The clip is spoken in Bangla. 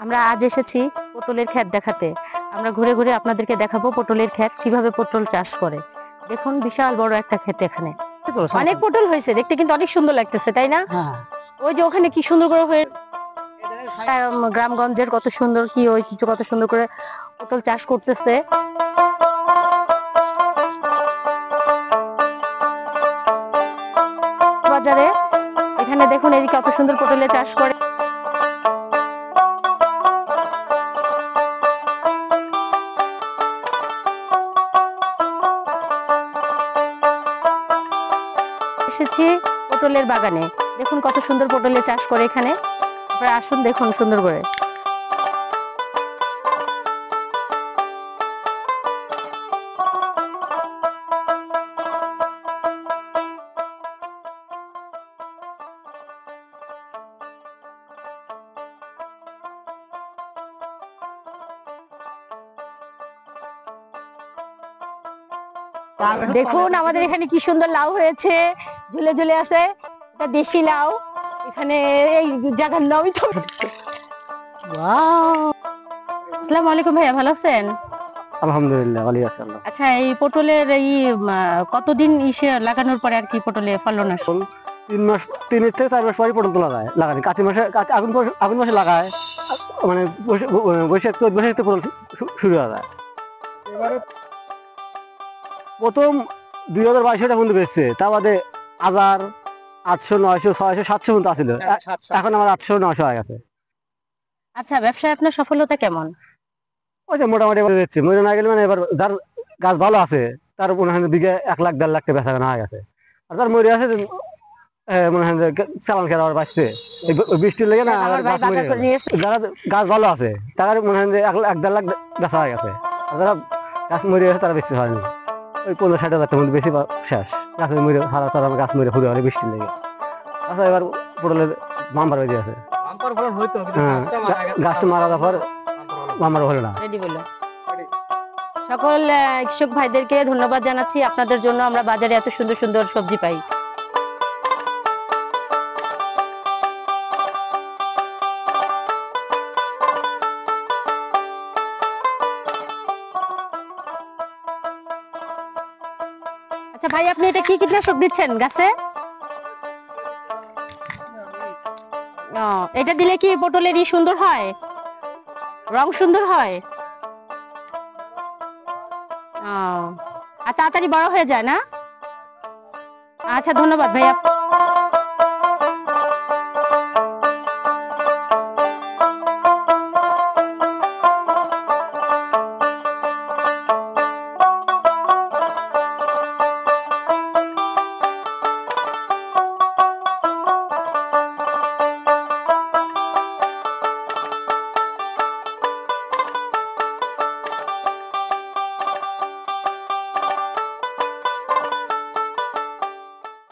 আমরা আজ এসেছি পটলের ক্ষেত দেখাতে। আমরা ঘুরে ঘুরে আপনাদেরকে দেখাবো পটলের ক্ষেত, কিভাবে পটল চাষ করে। দেখুন বিশাল বড় একটা ক্ষেত, এখানে অনেক পটল হয়েছে, দেখতে কিন্তু অনেক সুন্দর লাগতেছে, তাই না? ওই যে ওখানে কি সুন্দর করে হয়ে গ্রামগঞ্জের কত সুন্দর কি ওই কিছু কত সুন্দর করে পটল চাষ করতেছে। বাজারে এখানে দেখুন এদিকে কত সুন্দর পটলের চাষ করে। এসেছি পটলের বাগানে, দেখুন কত সুন্দর পটলের চাষ করে এখানে। আপনারা আসুন দেখুন সুন্দর করে। দেখুন আমাদের এখানে কি সুন্দর লাউ হয়েছে, ঝুলে ঝুলে আছে, এটা দেশি লাউ। এখানে এই জায়গার নামই তো। আসসালামু আলাইকুম ভাইয়া, ভালো আছেন? আলহামদুলিল্লাহ ভালো আছি। আচ্ছা, এই পটলের এই কতদিন ইসে লাগানোর পরে আর কি পটলে ফলন আসে? 3 থেকে 4 মাস পরে পটল তোলা যায়। লাগানি কাতি মাসে, আগুন মাসে লাগায়, মানে বৈশাখ 14 মাসে পটল শুরু হয়ে যায়। প্রথম 2022 টাকা পর্যন্ত বেচছে, তা বাদে 1000, 800, 900, 600, 700 পর্যন্ত আসছিল। এখন আমার 800, 900 হয়ে গেছে। আচ্ছা, ব্যবসায় আপনার সফলতা কেমন? ওই যে মোটামুটি এবার বেচছে, মরে না গেলে মানে এবার যার গাছ ভালো আছে তার মনে হয় বিঘে 1 লাখ 1.5 লাখ টাকা বেচা কেনা হয়ে গেছে। আর যার মরে আছে মনে হয় চালান খেলা আবার বাঁচছে বৃষ্টির লেগে না, যারা গাছ ভালো আছে তারা মনে হয় 1 লাখ 1.5 লাখ বেচা হয়ে গেছে। আর যারা গাছ মরে আছে তারা বেশি হয়নি, ওই 15-60 হাজার টাকার মধ্যে বেশি শেষ। গাছের মরে হারা তারা গাছ মরে ফুরে হলে বৃষ্টির লেগে। আচ্ছা, এবার পটলের বাম্পার হয়ে গেছে। গাছটা মারা যাওয়ার পর বাম্পার হলো না। সকল কৃষক ভাইদেরকে ধন্যবাদ জানাচ্ছি, আপনাদের জন্য আমরা বাজারে এত সুন্দর সুন্দর সবজি পাই। আচ্ছা ভাই, আপনি এটা কি কীটনাশক দিচ্ছেন গাছে? এটা দিলে কি পটলের সুন্দর হয়, রং সুন্দর হয়? আর তাড়াতাড়ি বড় হয়ে যায় না? আচ্ছা, ধন্যবাদ ভাইয়া।